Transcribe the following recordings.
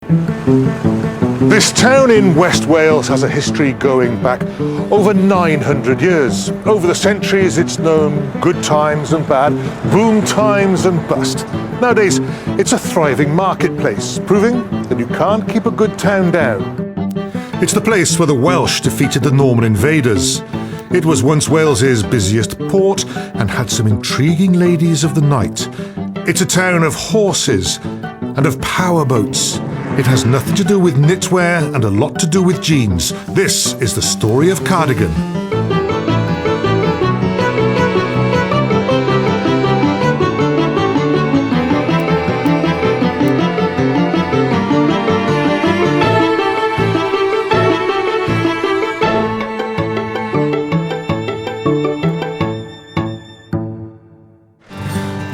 This town in West Wales has a history going back over 900 years. Over the centuries, it's known good times and bad, boom times and bust. Nowadays, it's a thriving marketplace, proving that you can't keep a good town down. It's the place where the Welsh defeated the Norman invaders. It was once Wales's busiest port and had some intriguing ladies of the night. It's a town of horses and of powerboats. It has nothing to do with knitwear and a lot to do with jeans. This is the story of Cardigan.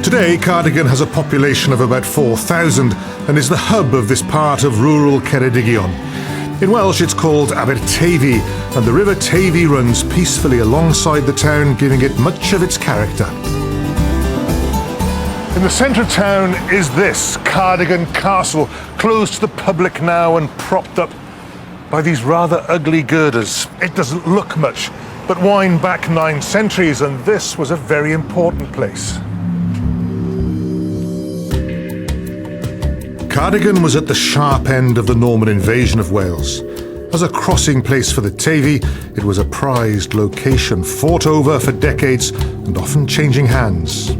Today, Cardigan has a population of about 4,000 and is the hub of this part of rural Cardigan. In Welsh, it's called Aberteifi, and the River Teifi runs peacefully alongside the town, giving it much of its character. In the centre of town is this Cardigan Castle, closed to the public now and propped up by these rather ugly girders. It doesn't look much, but wind back 9 centuries, and this was a very important place. Cardigan was at the sharp end of the Norman invasion of Wales. As a crossing place for the Teifi, it was a prized location, fought over for decades and often changing hands.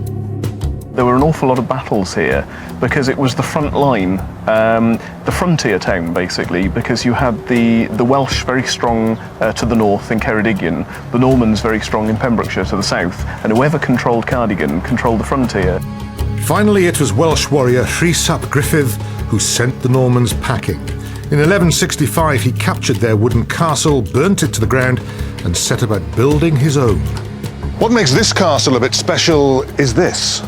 There were an awful lot of battles here because it was the front line, the frontier town basically, because you had the Welsh very strong to the north in Cardigan, the Normans very strong in Pembrokeshire to the south, and whoever controlled Cardigan controlled the frontier. Finally, it was Welsh warrior Rhys ap Griffith who sent the Normans packing. In 1165, he captured their wooden castle, burnt it to the ground, and set about building his own. What makes this castle a bit special is this: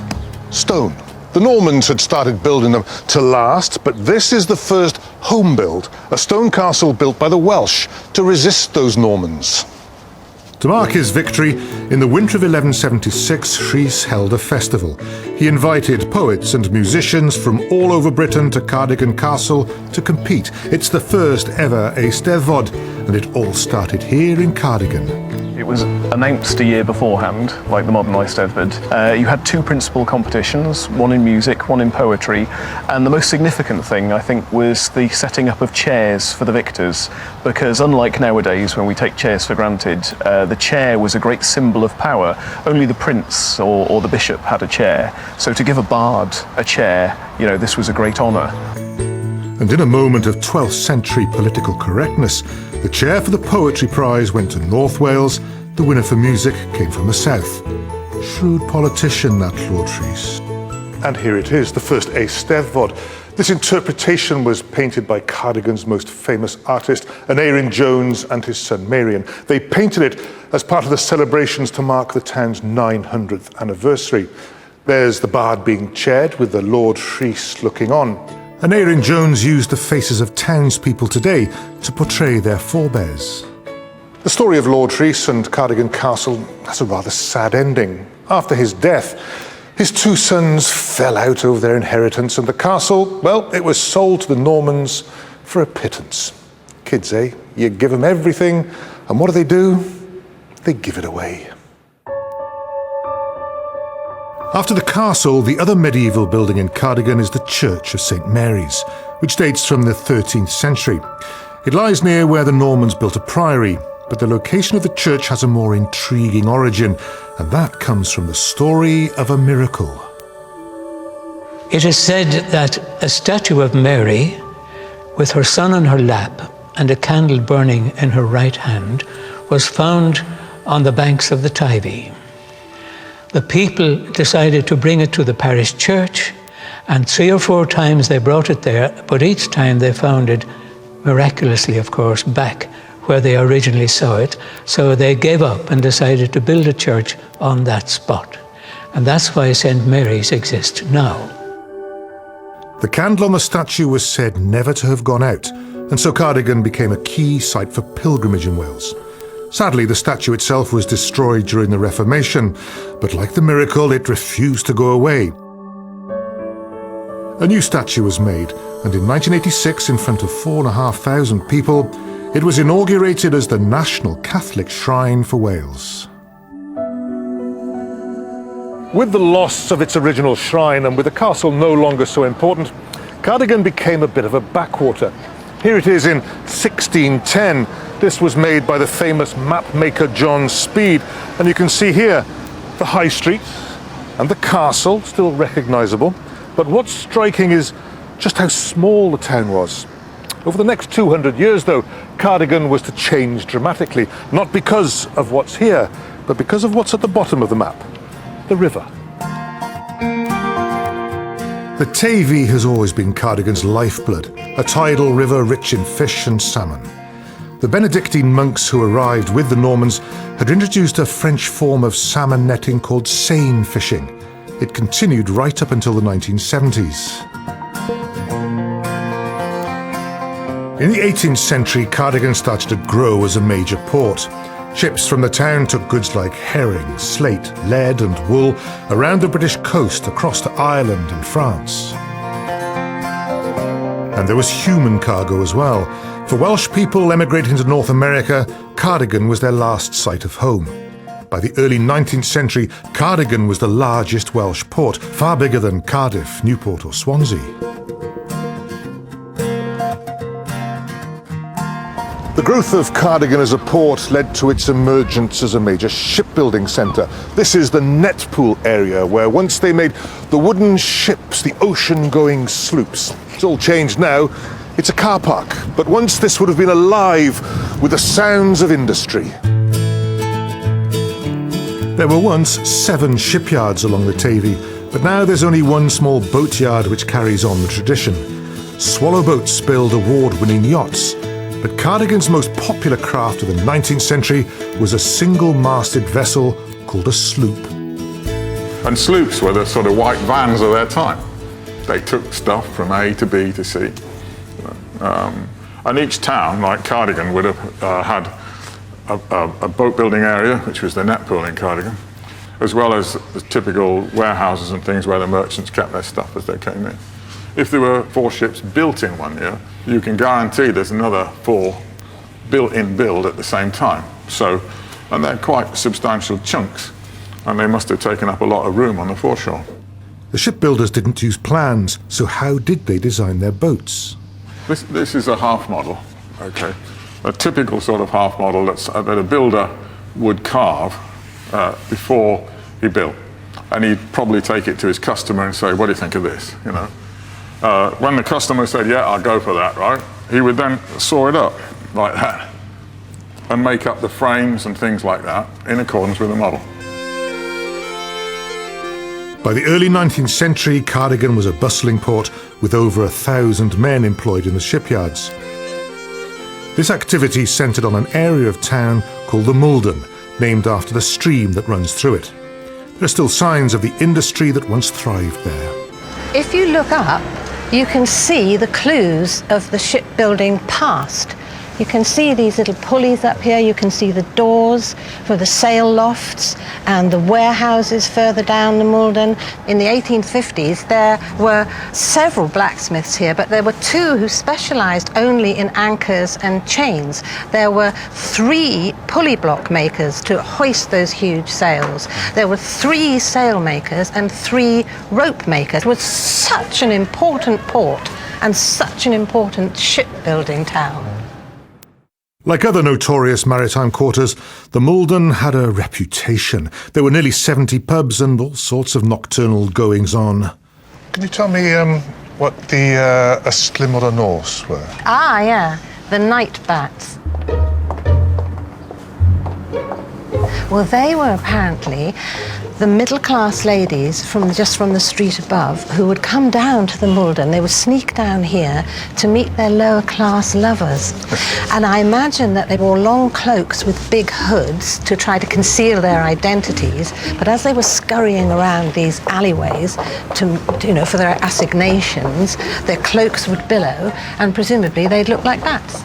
stone. The Normans had started building them to last, but this is the first home build, a stone castle built by the Welsh to resist those Normans. To mark his victory, in the winter of 1176, Rhys held a festival. He invited poets and musicians from all over Britain to Cardigan Castle to compete. It's the first ever Eisteddfod, and it all started here in Cardigan. It was announced a year beforehand, like the modern Eisteddfod. You had 2 principal competitions, one in music, one in poetry, and the most significant thing, I think, was the setting up of chairs for the victors, because unlike nowadays when we take chairs for granted, the chair was a great symbol of power. Only the prince or the bishop had a chair, so to give a bard a chair, you know, this was a great honour. And in a moment of 12th century political correctness, the chair for the Poetry Prize went to North Wales, the winner for music came from the south. Shrewd politician, that Lord Rhys. And here it is, the first Eisteddfod. This interpretation was painted by Cardigan's most famous artist, Aneurin Jones, and his son Marian. They painted it as part of the celebrations to mark the town's 900th anniversary. There's the bard being chaired with the Lord Rhys looking on. Aneurin Jones used the faces of townspeople today to portray their forebears. The story of Lord Rhys and Cardigan Castle has a rather sad ending. After his death, his 2 sons fell out over their inheritance, and the castle, well, it was sold to the Normans for a pittance. Kids, eh? You give them everything, and what do? They give it away. After the castle, the other medieval building in Cardigan is the Church of St. Mary's, which dates from the 13th century. It lies near where the Normans built a priory, but the location of the church has a more intriguing origin, and that comes from the story of a miracle. It is said that a statue of Mary, with her son on her lap and a candle burning in her right hand, was found on the banks of the Teifi. The people decided to bring it to the parish church, and 3 or 4 times they brought it there, but each time they found it, miraculously of course, back where they originally saw it. So they gave up and decided to build a church on that spot. And that's why St. Mary's exists now. The candle on the statue was said never to have gone out, and so Cardigan became a key site for pilgrimage in Wales. Sadly, the statue itself was destroyed during the Reformation, but like the miracle, it refused to go away. A new statue was made, and in 1986, in front of 4,500 people, it was inaugurated as the National Catholic Shrine for Wales. With the loss of its original shrine and with the castle no longer so important, Cardigan became a bit of a backwater. Here it is in 1610. This was made by the famous map maker John Speed, and you can see here the high street and the castle, still recognisable. But what's striking is just how small the town was. Over the next 200 years, though, Cardigan was to change dramatically, not because of what's here, but because of what's at the bottom of the map, the river. The Tavy has always been Cardigan's lifeblood, a tidal river rich in fish and salmon. The Benedictine monks who arrived with the Normans had introduced a French form of salmon netting called seine fishing. It continued right up until the 1970s. In the 18th century, Cardigan started to grow as a major port. Ships from the town took goods like herring, slate, lead and wool around the British coast across to Ireland and France. And there was human cargo as well. For Welsh people emigrating to North America, Cardigan was their last sight of home. By the early 19th century, Cardigan was the largest Welsh port, far bigger than Cardiff, Newport or Swansea. The growth of Cardigan as a port led to its emergence as a major shipbuilding centre. This is the Netpool area, where once they made the wooden ships, the ocean-going sloops. It's all changed now. It's a car park, but once this would have been alive with the sounds of industry. There were once 7 shipyards along the Tavy, but now there's only one small boatyard which carries on the tradition. Swallow boats build award-winning yachts, but Cardigan's most popular craft of the 19th century was a single-masted vessel called a sloop. And sloops were the sort of white vans of their time. They took stuff from A to B to C. And each town, like Cardigan, would have had a boat building area, which was the Netpool in Cardigan, as well as the typical warehouses and things where the merchants kept their stuff as they came in. If there were 4 ships built in one year, you can guarantee there's another 4 built-in build at the same time. So, and they're quite substantial chunks, and they must have taken up a lot of room on the foreshore. The shipbuilders didn't use plans, so how did they design their boats? This is a half model, okay? A typical sort of half model that a builder would carve before he built. And he'd probably take it to his customer and say, what do you think of this, you know? When the customer said, yeah, I'll go for that, right? He would then saw it up like that and make up the frames and things like that in accordance with the model. By the early 19th century, Cardigan was a bustling port with over 1,000 men employed in the shipyards. This activity centred on an area of town called the Mulden, named after the stream that runs through it. There are still signs of the industry that once thrived there. If you look up, you can see the clues of the shipbuilding past. You can see these little pulleys up here, you can see the doors for the sail lofts and the warehouses further down the Mulden. In the 1850s, there were several blacksmiths here, but there were 2 who specialised only in anchors and chains. There were 3 pulley block makers to hoist those huge sails. There were 3 sail makers and 3 rope makers. It was such an important port and such an important shipbuilding town. Like other notorious maritime quarters, the Mulden had a reputation. There were nearly 70 pubs and all sorts of nocturnal goings-on. Can you tell me what the Ystlym Norse were? Ah, yeah, the night bats. Well, they were apparently the middle-class ladies from the street above who would come down to the Mulden. They would sneak down here to meet their lower-class lovers. And I imagine that they wore long cloaks with big hoods to try to conceal their identities. But as they were scurrying around these alleyways for their assignations, their cloaks would billow, and presumably they'd look like bats.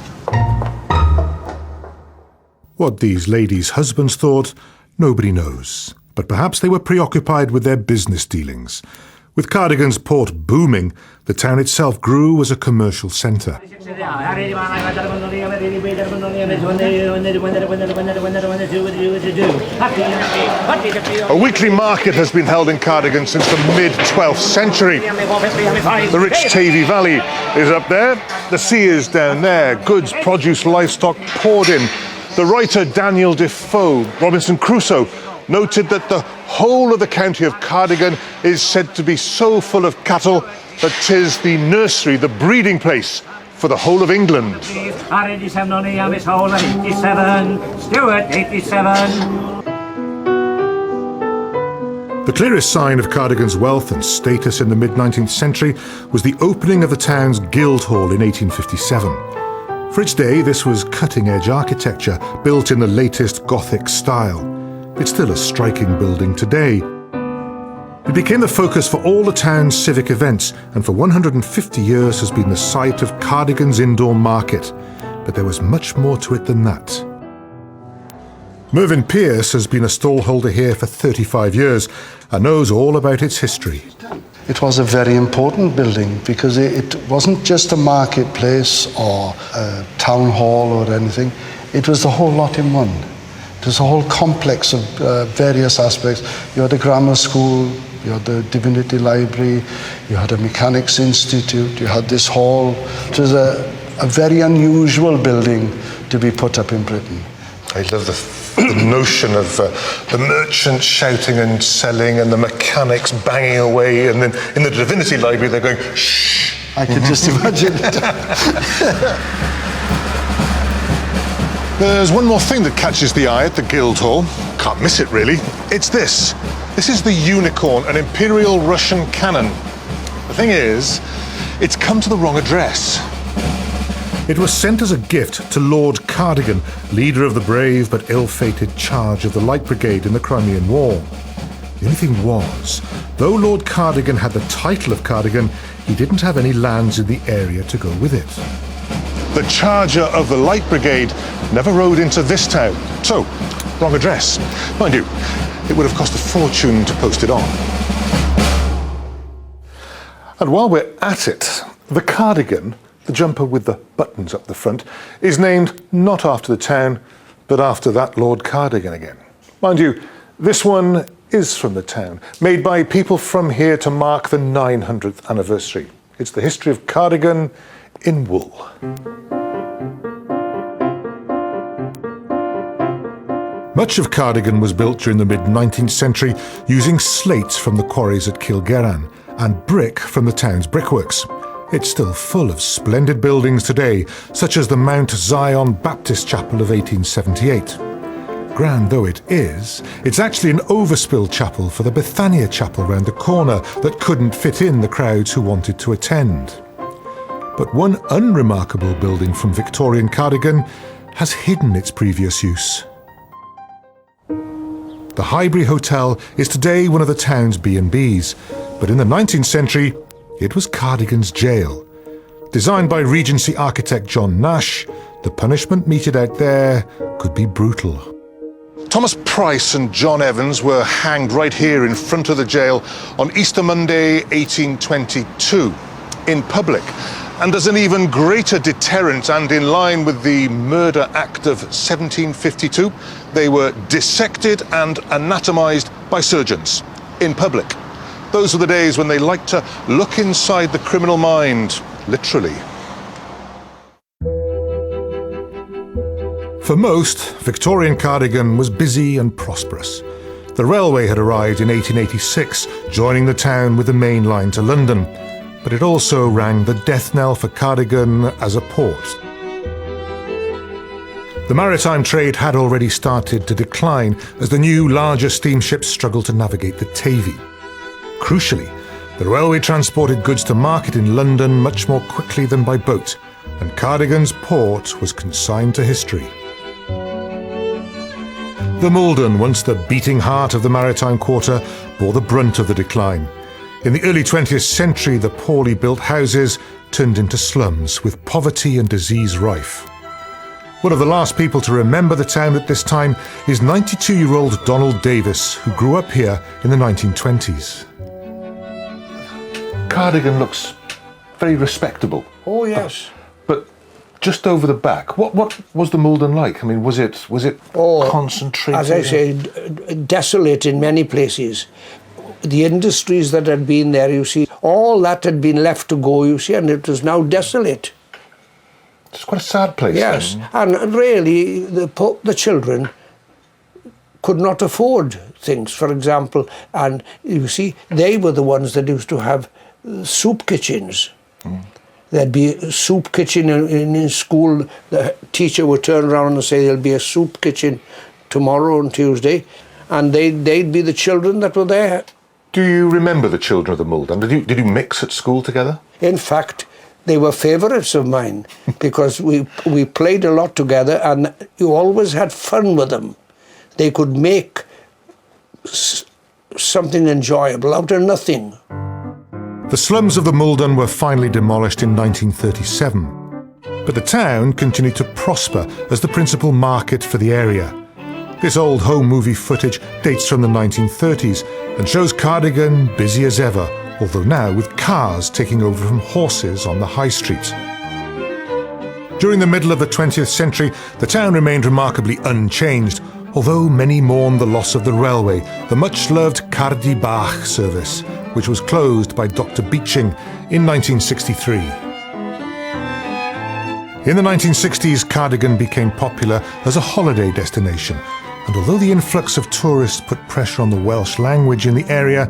What these ladies' husbands thought, nobody knows. But perhaps they were preoccupied with their business dealings. With Cardigan's port booming, the town itself grew as a commercial centre. A weekly market has been held in Cardigan since the mid-12th century. The rich Tavy Valley is up there, the sea is down there, goods, produce, livestock poured in. The writer Daniel Defoe, Robinson Crusoe, noted that the whole of the county of Cardigan is said to be so full of cattle that 'tis the nursery, the breeding place for the whole of England. The clearest sign of Cardigan's wealth and status in the mid-19th century was the opening of the town's Guildhall in 1857. For its day, this was cutting-edge architecture, built in the latest Gothic style. It's still a striking building today. It became the focus for all the town's civic events, and for 150 years has been the site of Cardigan's indoor market. But there was much more to it than that. Mervyn Pearce has been a stallholder here for 35 years and knows all about its history. It was a very important building because it wasn't just a marketplace or a town hall or anything. It was the whole lot in one. It was a whole complex of various aspects. You had a grammar school, you had the Divinity Library, you had a Mechanics Institute, you had this hall. It was a very unusual building to be put up in Britain. I love the notion of the merchants shouting and selling and the mechanics banging away, and then in the Divinity Library they're going, shh. I could just imagine it. There's one more thing that catches the eye at the Guildhall. Can't miss it, really. It's this. This is the Unicorn, an Imperial Russian cannon. The thing is, it's come to the wrong address. It was sent as a gift to Lord Cardigan, leader of the brave but ill-fated charge of the Light Brigade in the Crimean War. The only thing was, though Lord Cardigan had the title of Cardigan, he didn't have any lands in the area to go with it. The charger of the Light Brigade never rode into this town, so wrong address. Mind you, it would have cost a fortune to post it on. And while we're at it, the Cardigan, the jumper with the buttons up the front, is named not after the town, but after that Lord Cardigan again. Mind you, this one is from the town, made by people from here to mark the 900th anniversary. It's the history of Cardigan in wool. Much of Cardigan was built during the mid-19th century using slates from the quarries at Kilgerran and brick from the town's brickworks. It's still full of splendid buildings today, such as the Mount Zion Baptist Chapel of 1878. Grand though it is, it's actually an overspill chapel for the Bethania Chapel round the corner that couldn't fit in the crowds who wanted to attend. But one unremarkable building from Victorian Cardigan has hidden its previous use. The Highbury Hotel is today one of the town's B&Bs, but in the 19th century, it was Cardigan's jail. Designed by Regency architect John Nash, the punishment meted out there could be brutal. Thomas Price and John Evans were hanged right here in front of the jail on Easter Monday 1822, in public. And as an even greater deterrent and in line with the Murder Act of 1752, they were dissected and anatomized by surgeons in public. Those were the days when they liked to look inside the criminal mind, literally. For most, Victorian Cardigan was busy and prosperous. The railway had arrived in 1886, joining the town with the main line to London. But it also rang the death knell for Cardigan as a port. The maritime trade had already started to decline as the new, larger steamships struggled to navigate the Tavy. Crucially, the railway transported goods to market in London much more quickly than by boat, and Cardigan's port was consigned to history. The Malden, once the beating heart of the maritime quarter, bore the brunt of the decline. In the early 20th century, the poorly built houses turned into slums, with poverty and disease rife. One of the last people to remember the town at this time is 92-year-old Donald Davis, who grew up here in the 1920s. Cardigan looks very respectable. Oh yes. But just over the back, what was the Malden like? I mean, was it concentrated? As I said, desolate in many places. The industries that had been there, you see, all that had been left to go, you see, and it was now desolate. It's quite a sad place. Yes, then. and really, the children could not afford things, for example, and you see, they were the ones that used to have soup kitchens. There'd be a soup kitchen in school. The teacher would turn around and say, there'll be a soup kitchen tomorrow on Tuesday, and they'd be the children that were there. Do you remember the children of the Malden? Did you mix at school together? In fact, they were favourites of mine because we played a lot together and you always had fun with them. They could make something enjoyable out of nothing. The slums of the Malden were finally demolished in 1937, but the town continued to prosper as the principal market for the area. This old home movie footage dates from the 1930s and shows Cardigan busy as ever, although now with cars taking over from horses on the high street. During the middle of the 20th century, the town remained remarkably unchanged, although many mourned the loss of the railway, the much-loved Cardigan service, which was closed by Dr. Beeching in 1963. In the 1960s, Cardigan became popular as a holiday destination, and although the influx of tourists put pressure on the Welsh language in the area,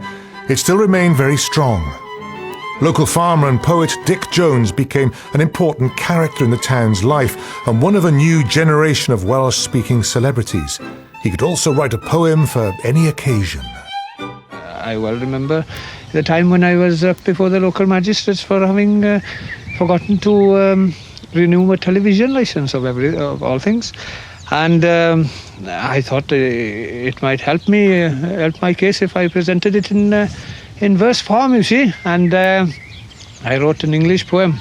it still remained very strong. Local farmer and poet Dick Jones became an important character in the town's life and one of a new generation of Welsh-speaking celebrities. He could also write a poem for any occasion. I well remember the time when I was up before the local magistrates for having forgotten to renew my television licence of all things. And I thought it might help my case if I presented it in verse form, you see. And I wrote an English poem,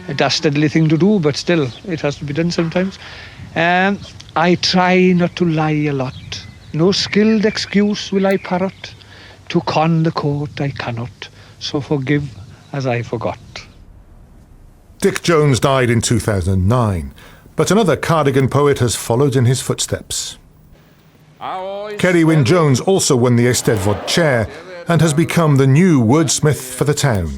a dastardly thing to do, but still, it has to be done sometimes. I try not to lie a lot. No skilled excuse will I parrot. To con the court I cannot, so forgive as I forgot. Dick Jones died in 2009, but another Cardigan poet has followed in his footsteps. Ceri Wyn Jones also won the Eisteddfod chair and has become the new wordsmith for the town.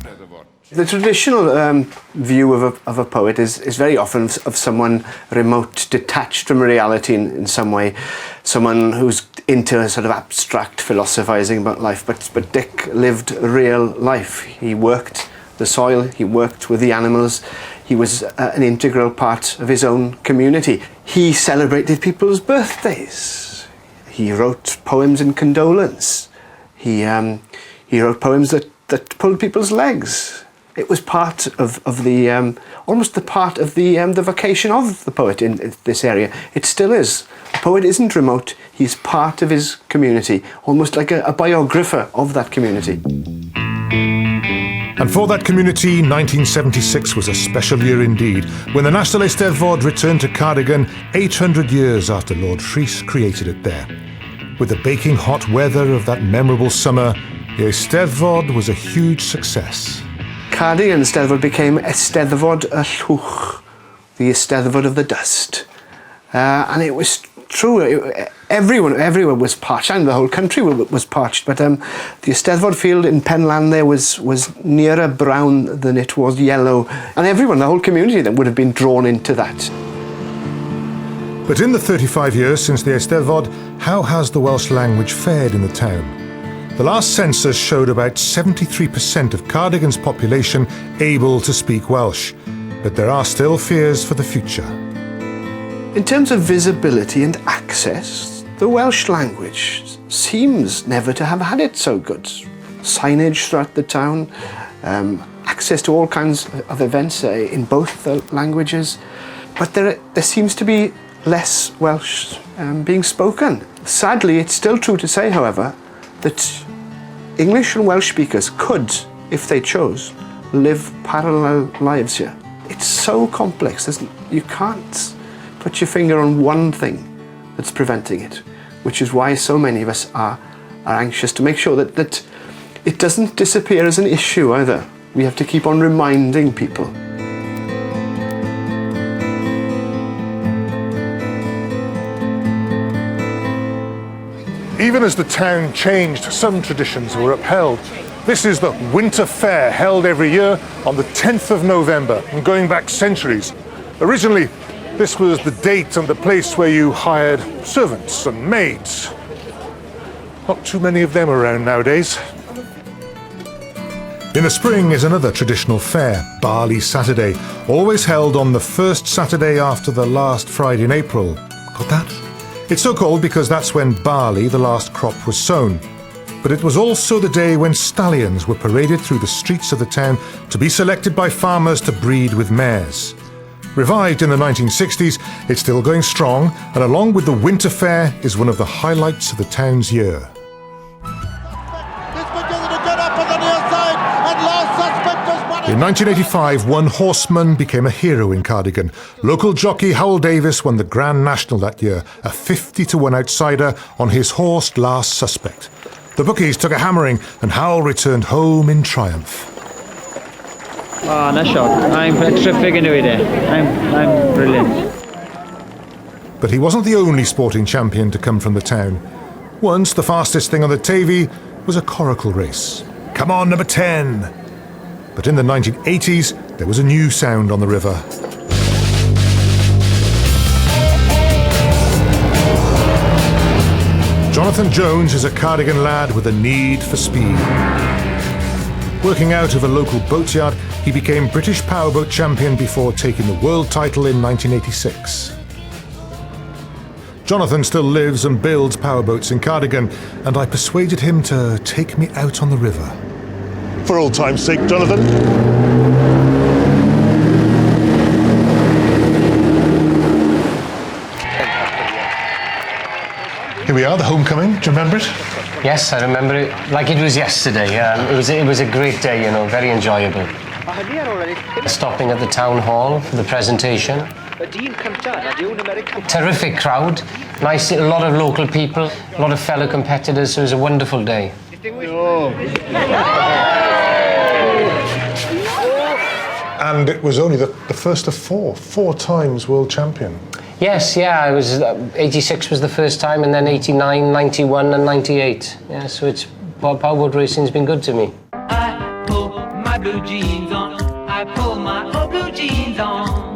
The traditional view of a poet is very often of someone remote, detached from reality in some way, someone who's into a sort of abstract philosophizing about life, but Dick lived real life. He worked the soil, he worked with the animals, he was an integral part of his own community. He celebrated people's birthdays. He wrote poems in condolence. He wrote poems that pulled people's legs. It was part of the almost the part of the vocation of the poet in this area. It still is. The poet isn't remote. He's part of his community, almost like a biographer of that community. And for that community, 1976 was a special year indeed, when the National Eisteddfod returned to Cardigan 800 years after Lord Rhys created it there. With the baking hot weather of that memorable summer, the Eisteddfod was a huge success. Cardigan Eisteddfod became Eisteddfod y Llwch, the Eisteddfod of the dust. And it was true, everyone was parched, and the whole country was parched, but the Eisteddfod field in Penlan there was nearer brown than it was yellow, and everyone, the whole community then would have been drawn into that. But in the 35 years since the Eisteddfod, how has the Welsh language fared in the town? The last census showed about 73% of Cardigan's population able to speak Welsh, but there are still fears for the future. In terms of visibility and access, the Welsh language seems never to have had it so good. Signage throughout the town, access to all kinds of events in both the languages, but there seems to be less Welsh being spoken. Sadly, it's still true to say, however, that English and Welsh speakers could, if they chose, live parallel lives here. It's so complex, you can't put your finger on one thing that's preventing it, which is why so many of us are anxious to make sure that it doesn't disappear as an issue either. We have to keep on reminding people. Even as the town changed, some traditions were upheld. This is the winter fair held every year on the 10th of November and going back centuries. Originally, this was the date and the place where you hired servants and maids. Not too many of them around nowadays. In the spring is another traditional fair, Barley Saturday, always held on the first Saturday after the last Friday in April. Got that? It's so called because that's when barley, the last crop, was sown. But it was also the day when stallions were paraded through the streets of the town to be selected by farmers to breed with mares. Revived in the 1960s, it's still going strong, and along with the winter fair is one of the highlights of the town's year. In 1985, one horseman became a hero in Cardigan. Local jockey Howell Davis won the Grand National that year, a 50-to-1 outsider on his horse Last Suspect. The bookies took a hammering and Howell returned home in triumph. Oh, nice shot. I'm terrific into it. I'm brilliant. But he wasn't the only sporting champion to come from the town. Once, the fastest thing on the TV was a coracle race. Come on, number 10! But in the 1980s, there was a new sound on the river. Jonathan Jones is a Cardigan lad with a need for speed. Working out of a local boatyard, he became British powerboat champion before taking the world title in 1986. Jonathan still lives and builds powerboats in Cardigan, and I persuaded him to take me out on the river. For old time's sake, Jonathan. Here we are, the homecoming. Do you remember it? Yes, I remember it like it was yesterday. It was a great day, you know, very enjoyable. Stopping at the town hall for the presentation. Terrific crowd, nice, a lot of local people, a lot of fellow competitors, so it was a wonderful day. And it was only the first of four times world champion. Yes, yeah, I was, 86 was the first time, and then 89, 91 and 98. Yeah, so it's, powerboat racing's been good to me. I pull my blue jeans on, I pull my old blue jeans on.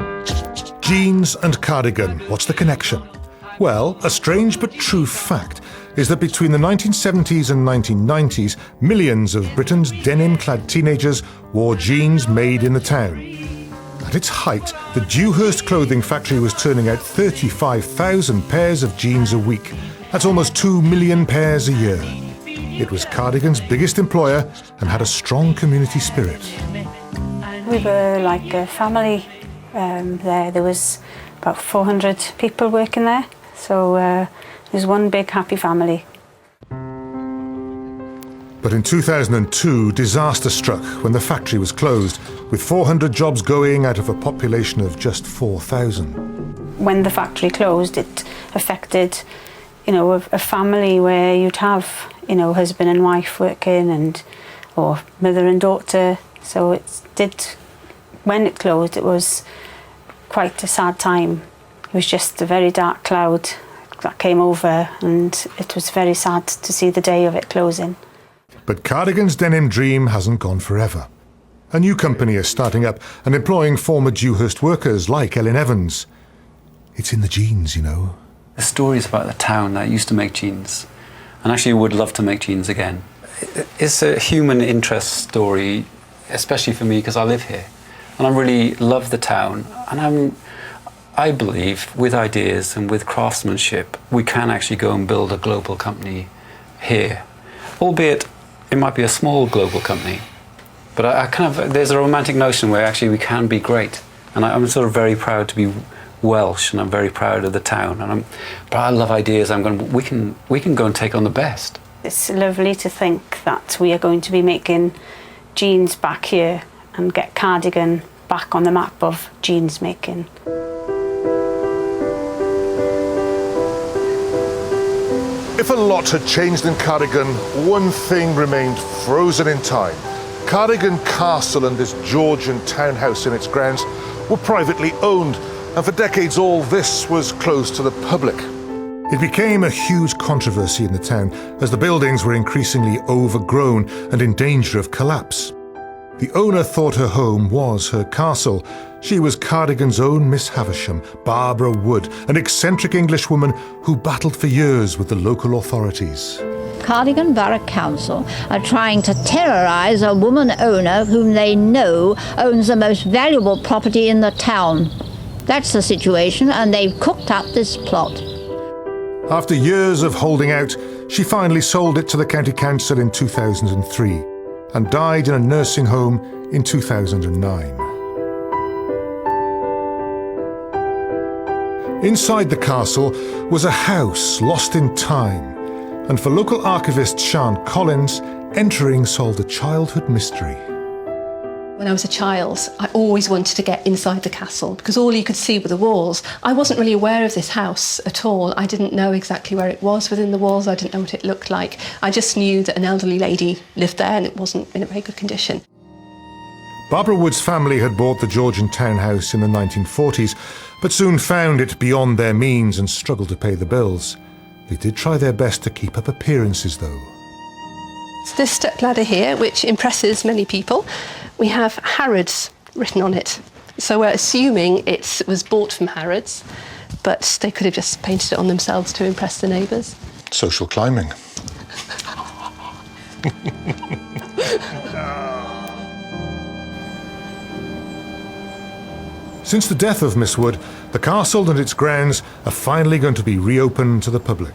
Jeans and Cardigan, what's the connection? Well, a strange but true fact is that between the 1970s and 1990s, millions of Britain's denim-clad teenagers wore jeans made in the town. At its height, the Dewhurst clothing factory was turning out 35,000 pairs of jeans a week. That's almost 2 million pairs a year. It was Cardigan's biggest employer and had a strong community spirit. We were like a family there. There was about 400 people working there. So it was one big happy family. But in 2002, disaster struck when the factory was closed, with 400 jobs going out of a population of just 4,000. When the factory closed, it affected, you know, a family where you'd have, you know, husband and wife working or mother and daughter. So it did, when it closed, it was quite a sad time. It was just a very dark cloud that came over, and it was very sad to see the day of it closing. But Cardigan's denim dream hasn't gone forever. A new company is starting up and employing former Dewhurst workers like Ellen Evans. It's in the genes, you know. The stories about the town that used to make jeans, and actually would love to make jeans again. It's a human interest story, especially for me because I live here. And I really love the town, and I believe with ideas and with craftsmanship, we can actually go and build a global company here. Albeit, it might be a small global company, but I kind of, there's a romantic notion where actually we can be great. And I'm sort of very proud to be Welsh, and I'm very proud of the town. But I love ideas. We can go and take on the best. It's lovely to think that we are going to be making jeans back here and get Cardigan back on the map of jeans making. If a lot had changed in Cardigan, one thing remained frozen in time. Cardigan Castle and this Georgian townhouse in its grounds were privately owned, and for decades all this was closed to the public. It became a huge controversy in the town as the buildings were increasingly overgrown and in danger of collapse. The owner thought her home was her castle. She was Cardigan's own Miss Havisham, Barbara Wood, an eccentric Englishwoman who battled for years with the local authorities. Cardigan Borough Council are trying to terrorise a woman owner whom they know owns the most valuable property in the town. That's the situation, and they've cooked up this plot. After years of holding out, she finally sold it to the County Council in 2003 and died in a nursing home in 2009. Inside the castle was a house lost in time, and for local archivist Sian Collins, entering solved a childhood mystery. When I was a child, I always wanted to get inside the castle because all you could see were the walls. I wasn't really aware of this house at all. I didn't know exactly where it was within the walls. I didn't know what it looked like. I just knew that an elderly lady lived there and it wasn't in a very good condition. Barbara Wood's family had bought the Georgian townhouse in the 1940s, but soon found it beyond their means and struggled to pay the bills. They did try their best to keep up appearances, though. It's this step ladder here, which impresses many people. We have Harrods written on it. So we're assuming it was bought from Harrods, but they could have just painted it on themselves to impress the neighbours. Social climbing. Since the death of Miss Wood, the castle and its grounds are finally going to be reopened to the public.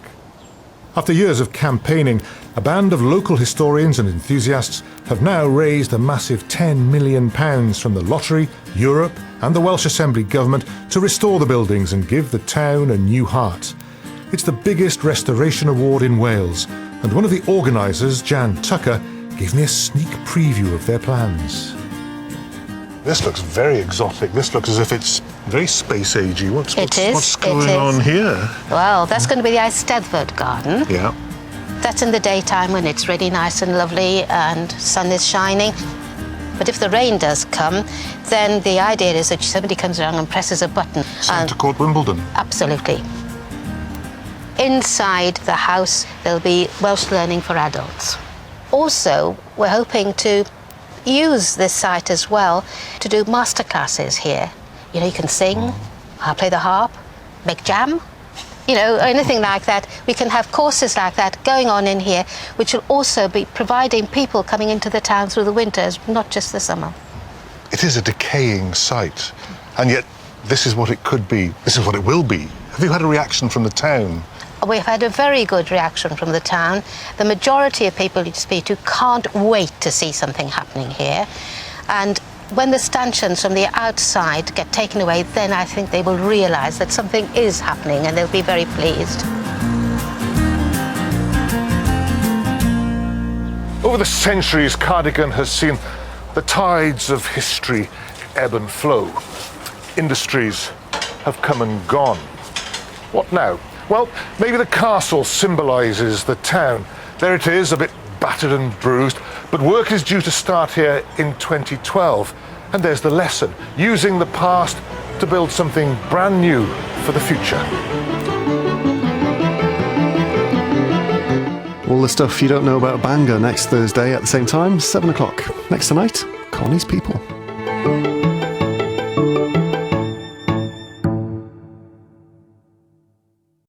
After years of campaigning, a band of local historians and enthusiasts have now raised a massive £10 million from the lottery, Europe and the Welsh Assembly government to restore the buildings and give the town a new heart. It's the biggest restoration award in Wales, and one of the organisers, Jan Tucker, gave me a sneak preview of their plans. This looks very exotic. This looks as if it's very space-agey. What's going on here? Well, that's going to be the Eisteddfod garden. Yeah. That's in the daytime when it's really nice and lovely and sun is shining. But if the rain does come, then the idea is that somebody comes along and presses a button. Centre Court, Wimbledon. Absolutely. Inside the house, there'll be Welsh learning for adults. Also, we're hoping to use this site as well to do masterclasses here. You know, you can sing, play the harp, make jam, you know, anything like that. We can have courses like that going on in here, which will also be providing people coming into the town through the winters, not just the summer. It is a decaying site, and yet this is what it could be. This is what it will be. Have you had a reaction from the town? We've had a very good reaction from the town. The majority of people you speak to can't wait to see something happening here. And when the stanchions from the outside get taken away, then I think they will realise that something is happening and they'll be very pleased. Over the centuries, Cardigan has seen the tides of history ebb and flow. Industries have come and gone. What now? Well, maybe the castle symbolises the town. There it is, a bit battered and bruised, but work is due to start here in 2012. And there's the lesson, using the past to build something brand new for the future. All the stuff you don't know about Bangor next Thursday at the same time, 7 o'clock. Next tonight, Connie's People.